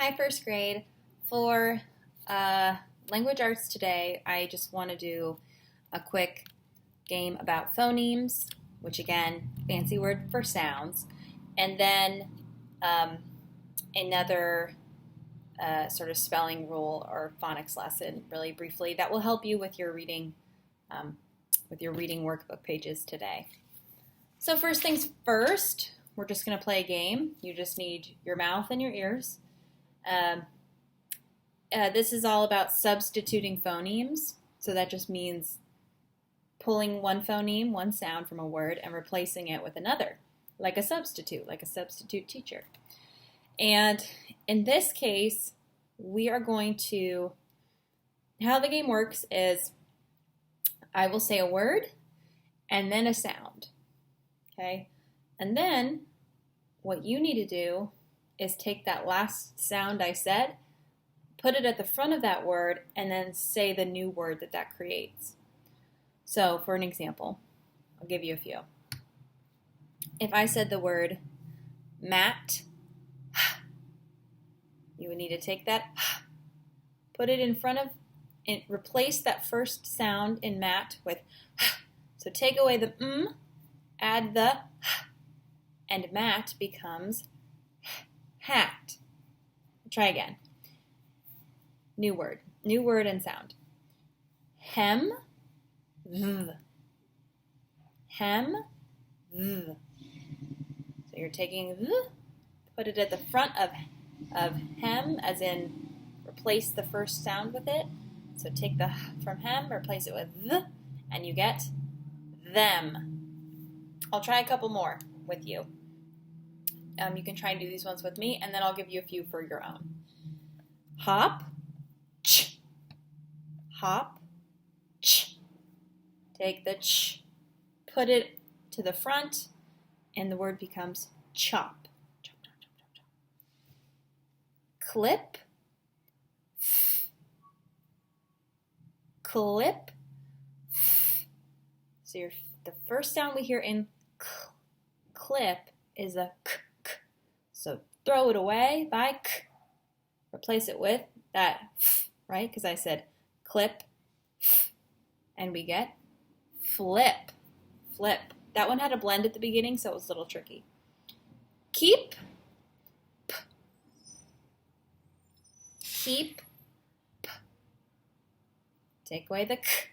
Hi, first grade. For language arts today, I just want to do a quick game about phonemes, which again, fancy word for sounds, and then um, another sort of spelling rule or phonics lesson, really briefly, that will help you um, with your reading workbook pages today. So first things first, we're just going to play a game. You just need your mouth and your ears. This is all about substituting phonemes. So that just means pulling one phoneme, one sound from a word, and replacing it with another, like a substitute teacher. And in this case, we are going to, how the game works is I will say a word and then a sound, okay? And then what you need to do is take that last sound I said, put it at the front of that word, and then say the new word that creates. So for an example, I'll give you a few. If I said the word mat, you would need to take that, put it in front of, and replace that first sound in mat with, so take away the add the, and mat becomes hat. Try again. New word and sound. Hem, v. Hem, v. So you're taking v, put it at the front of hem, as in replace the first sound with it. So take the from hem, replace it with v, and you get them. I'll try a couple more with you. You can try and do these ones with me, and then I'll give you a few for your own. Hop, ch. Hop, ch. Take the ch, put it to the front, and the word becomes chop. Chop, chop, chop, chop, chop. Clip, f. Clip, f. So the first sound we hear in clip is a k. So throw it away by k. Replace it with that f, right? Because I said clip, f, and we get flip. Flip. That one had a blend at the beginning, so it was a little tricky. Keep, p. Keep, p. Take away the k,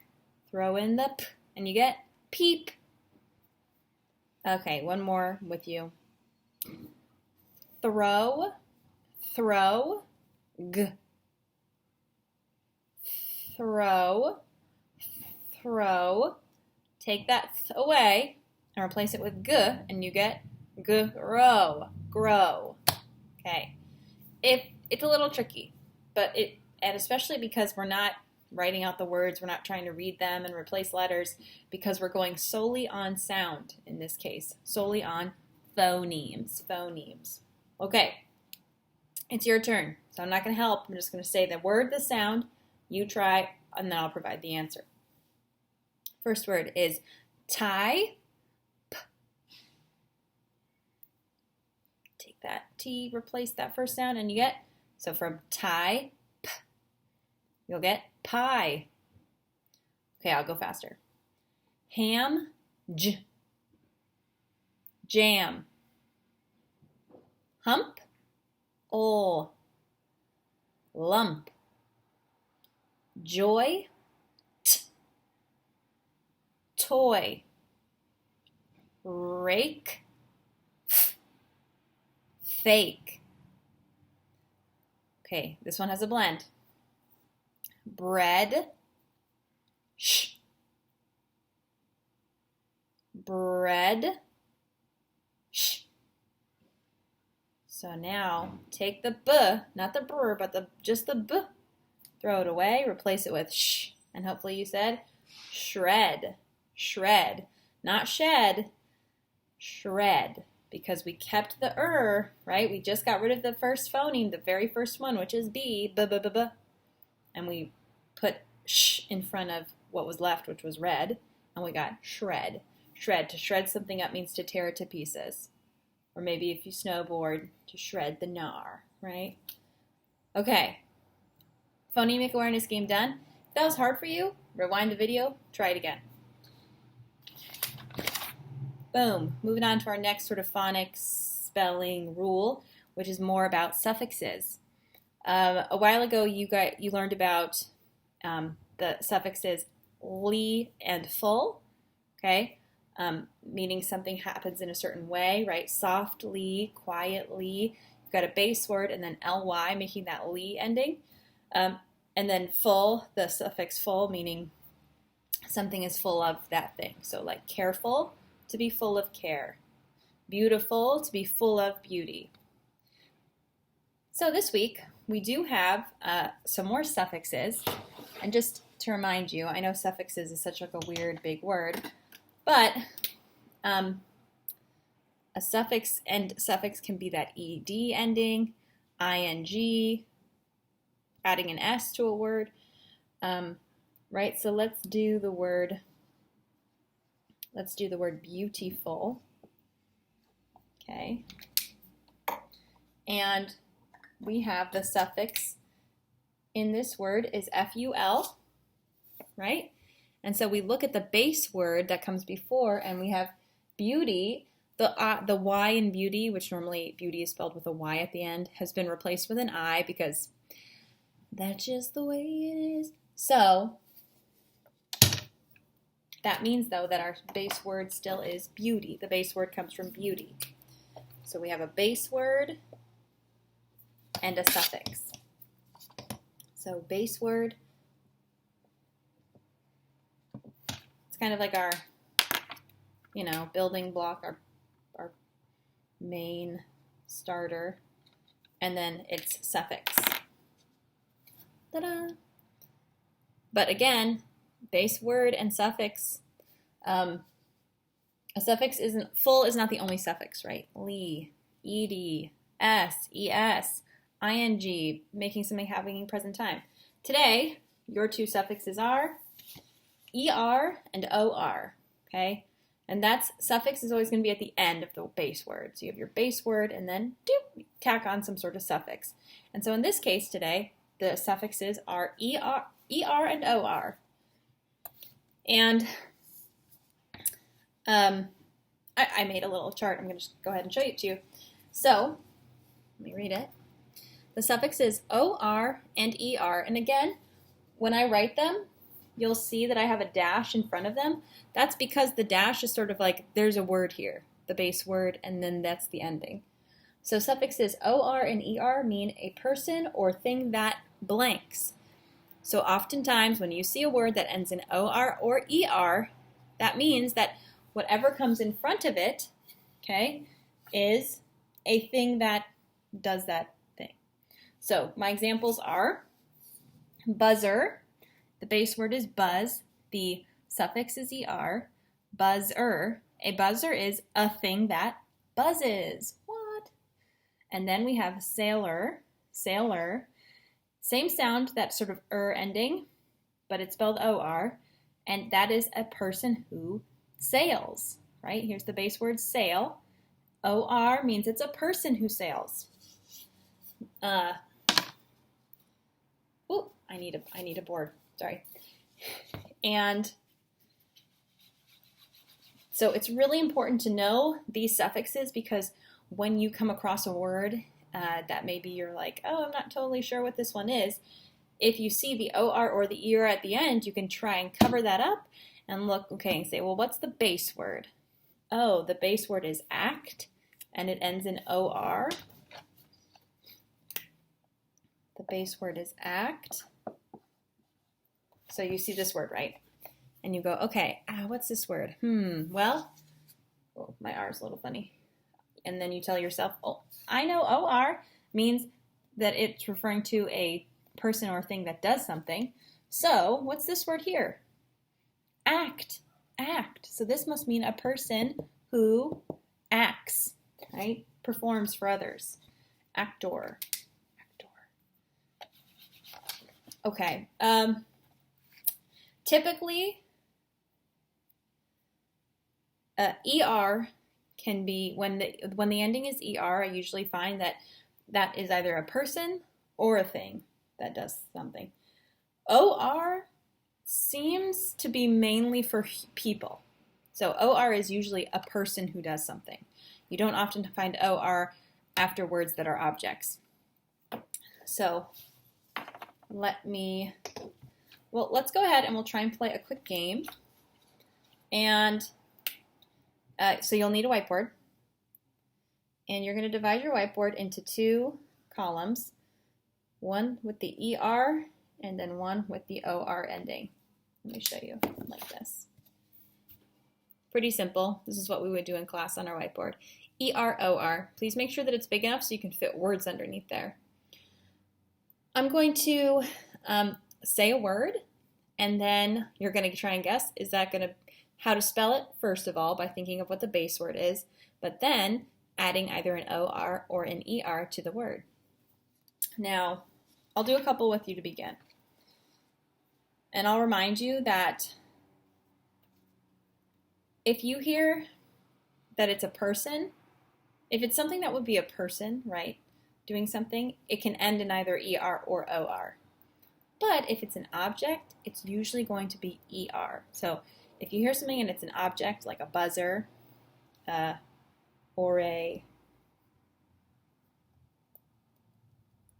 throw in the p, and you get peep. Okay, one more with you. Throw, g. Throw. Take that th away and replace it with g, and you get grow. Okay. It's a little tricky, and especially because we're not writing out the words, we're not trying to read them and replace letters, because we're going solely on sound in this case, solely on phonemes. Okay, it's your turn. So I'm not going to help. I'm just going to say the word, the sound, you try, and then I'll provide the answer. First word is tie. P. Take that T, replace that first sound, and you get, so from tie, p, you'll get pie. Okay, I'll go faster. Ham, j. Jam. Hump, ol. Lump. Joy, t. Toy. Rake, f. Fake. Okay, this one has a blend. Bread, sh. Bread, sh. So now take the b, not the br, but just the b. Throw it away, replace it with sh, and hopefully you said shred. Shred. Not shed, shred. Because we kept the right? We just got rid of the first phoneme, the very first one, which is b, b. And we put sh in front of what was left, which was red, and we got shred. Shred. To shred something up means to tear it to pieces. Or maybe if you snowboard, to shred the gnar, right? Okay, phonemic awareness game done. If that was hard for you, rewind the video, try it again. Boom. Moving on to our next sort of phonics spelling rule, which is more about suffixes. A while ago, you learned about the suffixes "ly" and "full," okay? Meaning something happens in a certain way, right? Softly, quietly. You've got a base word and then ly, making that "ly" ending. And then "full," the suffix "full," meaning something is full of that thing. So like careful, to be full of care. Beautiful, to be full of beauty. So this week, we do have some more suffixes. And just to remind you, I know suffixes is such like a weird big word, but a suffix and suffix can be that ed ending, ing, adding an s to a word, right? So let's do the word beautiful. Okay. And we have the suffix in this word is ful, right? And so we look at the base word that comes before, and we have beauty. The y in beauty, which normally beauty is spelled with a y at the end, has been replaced with an I because that's just the way it is. So that means, though, that our base word still is beauty. The base word comes from beauty. So we have a base word and a suffix. So base word, it's kind of like our, building block, our main starter, and then its suffix. Ta-da! But again, base word and suffix, a suffix isn't, full is not the only suffix, right? Ly, ed, s, es, ing, making something happening in present time. Today, your two suffixes are er and or, okay? And that's, suffix is always going to be at the end of the base word. So you have your base word and then tack on some sort of suffix. And so in this case today, the suffixes are er and or. And I made a little chart. I'm going to just go ahead and show it to you. So, let me read it. The suffix is or and er. And again, when I write them, you'll see that I have a dash in front of them. That's because the dash is sort of like there's a word here, the base word, and then that's the ending. So suffixes or and er mean a person or thing that blanks. So oftentimes when you see a word that ends in or er, that means that whatever comes in front of it, okay, is a thing that does that thing. So my examples are buzzer. The base word is buzz. The suffix is er. Buzzer. A buzzer is a thing that buzzes. What? And then we have sailor. Sailor. Same sound, that sort of ending, but it's spelled or. And that is a person who sails, right? Here's the base word sail. Or means it's a person who sails. I need a board. Sorry. And so it's really important to know these suffixes because when you come across a word that maybe you're like, oh, I'm not totally sure what this one is, if you see the or the er at the end, you can try and cover that up and look, okay, and say, well, what's the base word? Oh, the base word is act, and it ends in or. The base word is act. So you see this word, right? And you go, okay, what's this word? Well, oh, my R is a little funny. And then you tell yourself, oh, I know or means that it's referring to a person or thing that does something. So what's this word here? Act. Act. So this must mean a person who acts, right? Performs for others. Actor. Okay. Typically, er can be, when the ending is er, I usually find that is either a person or a thing that does something. OR seems to be mainly for people. So OR is usually a person who does something. You don't often find OR after words that are objects. So let's go ahead and we'll try and play a quick game. And so you'll need a whiteboard. And you're going to divide your whiteboard into 2 columns, one with the ER and then one with the OR ending. Let me show you like this. Pretty simple. This is what we would do in class on our whiteboard. ER, OR. Please make sure that it's big enough so you can fit words underneath there. I'm going to say a word, and then you're going to try and guess, is that going to, how to spell it, first of all, by thinking of what the base word is, but then adding either an OR or an ER to the word. Now, I'll do a couple with you to begin. And I'll remind you that if you hear that it's a person, if it's something that would be a person, right, doing something, it can end in either ER or OR. But if it's an object, it's usually going to be ER. So if you hear something and it's an object, like a buzzer, or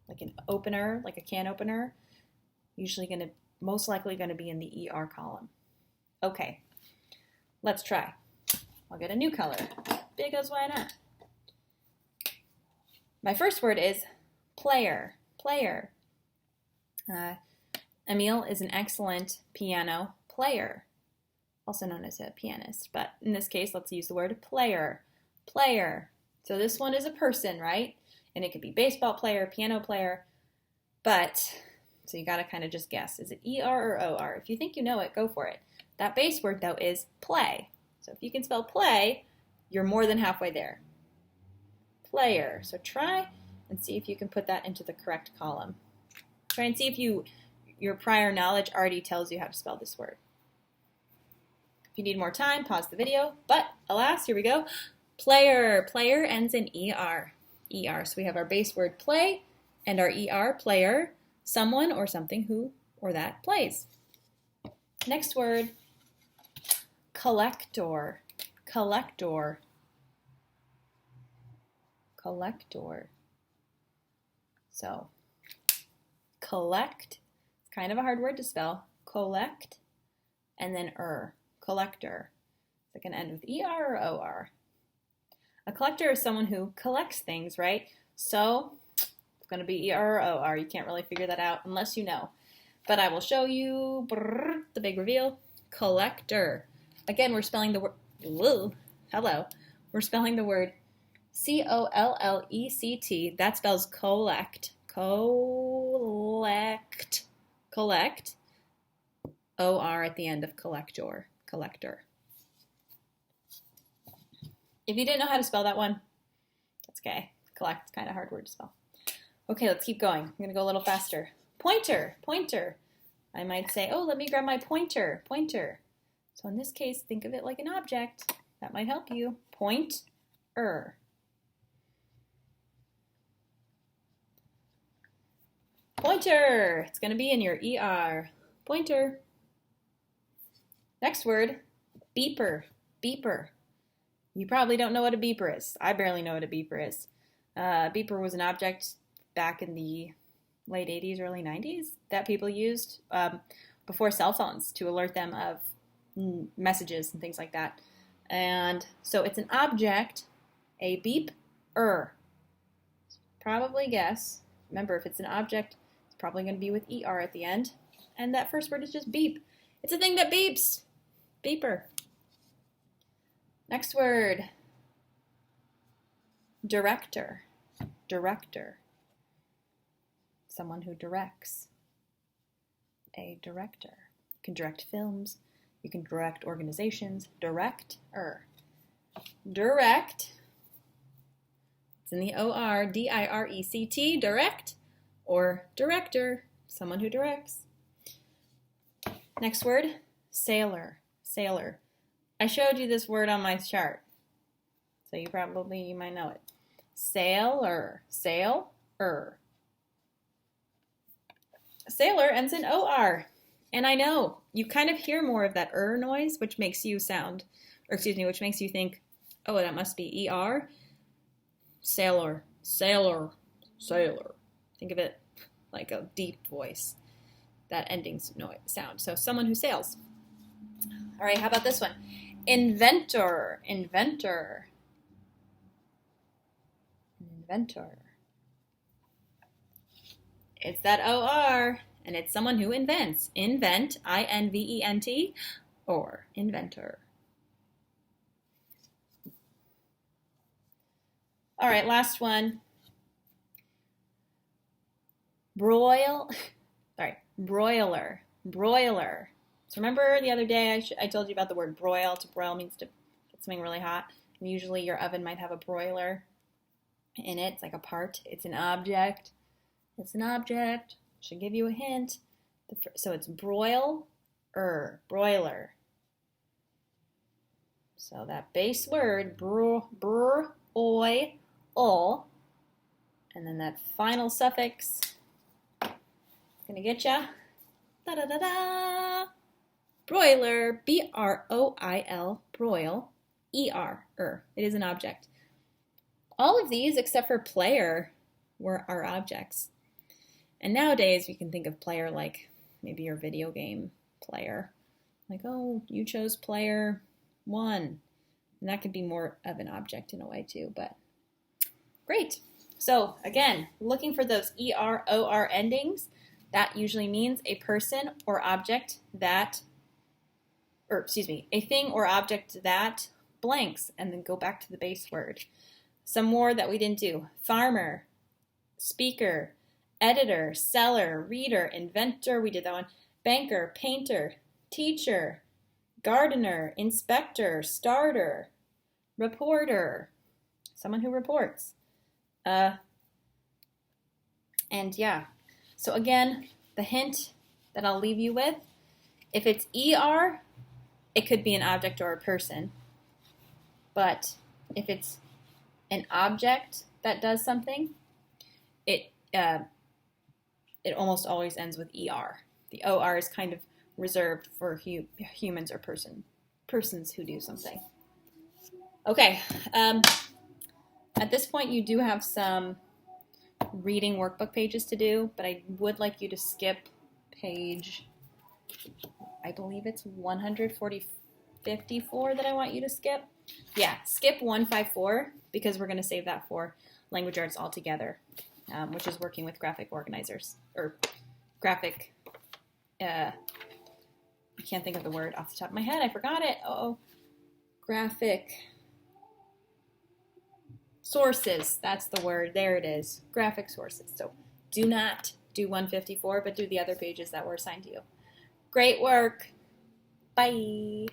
like an opener, like a can opener, most likely going to be in the ER column. Okay, let's try. I'll get a new color. Because why not? My first word is player. Player. Emil is an excellent piano player, also known as a pianist. But in this case, let's use the word player. Player. So this one is a person, right? And it could be baseball player, piano player. But, so you got to kind of just guess. Is it ER or OR? If you think you know it, go for it. That base word, though, is play. So if you can spell play, you're more than halfway there. Player. So try and see if you can put that into the correct column. Try and see if your prior knowledge already tells you how to spell this word. If you need more time, pause the video. But alas, here we go. Player. Player ends in ER. ER. So we have our base word play and our ER, player, someone or something who or that plays. Next word, collector. Collector. Collector. So, collect, it's kind of a hard word to spell. Collect, and then collector. Is it going to end with ER or OR? A collector is someone who collects things, right? So, it's going to be ER or OR. You can't really figure that out unless you know. But I will show you the big reveal. Collector. Again, we're spelling the word, we're spelling the word C-O-L-L-E-C-T. That spells collect. Collect. Collect. O-R at the end of collector. Collector. If you didn't know how to spell that one, that's okay. Collect is kind of a hard word to spell. Okay, let's keep going. I'm going to go a little faster. Pointer. Pointer. I might say, oh, let me grab my pointer. Pointer. So in this case, think of it like an object. That might help you. Pointer. Pointer. It's going to be in your ER. Pointer. Next word, beeper. Beeper. You probably don't know what a beeper is. I barely know what a beeper is. Beeper was an object back in the late 80s, early 90s that people used before cell phones to alert them of messages and things like that. And so it's an object, a beep-er. Probably guess. Remember, if it's an object, it's probably going to be with ER at the end. And that first word is just beep. It's a thing that beeps. Beeper. Next word. Director. Director. Someone who directs. A director. You can direct films. You can direct organizations. Director. Direct. It's in the O-R, D-I-R-E-C-T, direct, or director, someone who directs. Next word, sailor. Sailor. I showed you this word on my chart, so you might know it. Sailor. Sailor. sailor ends in OR. And I know you kind of hear more of that noise, which makes you sound, or excuse me, which makes you think, oh, that must be ER. Sailor, sailor, sailor. Think of it like a deep voice, that ending sound. So someone who sails. All right, how about this one? Inventor, inventor, inventor. It's that OR, and it's someone who invents. Invent, I-N-V-E-N-T, or inventor. All right, last one. Broiler, broiler. So remember the other day I told you about the word broil. To broil means to get something really hot. And usually your oven might have a broiler in it. It's like a part. It's an object. It's an object. Should give you a hint. So it's broiler. So that base word, ol, and then that final suffix, gonna get ya. Da-da-da-da. Broiler, B-R-O-I-L, broil, E-R, It is an object. All of these, except for player, are objects. And nowadays, we can think of player like maybe your video game player. Like, oh, you chose player 1. And that could be more of an object in a way too, but great. So again, looking for those ER, OR endings, that usually means a person or object that, a thing or object that blanks, and then go back to the base word. Some more that we didn't do. Farmer, speaker, editor, seller, reader, inventor, we did that one. Banker, painter, teacher, gardener, inspector, starter, reporter, someone who reports. And yeah, so again, the hint that I'll leave you with, if it's ER, it could be an object or a person. But if it's an object that does something, it almost always ends with ER. The OR is kind of reserved for humans or persons who do something. Okay, at this point you do have some reading workbook pages to do, but I would like you to skip page, I believe it's 154 that I want you to skip. Yeah, skip 154 because we're going to save that for language arts altogether, which is working with graphic organizers, or graphic, I can't think of the word off the top of my head. I forgot it. Graphic sources. That's the word. There it is. Graphic sources. So do not do 154, but do the other pages that were assigned to you. Great work. Bye.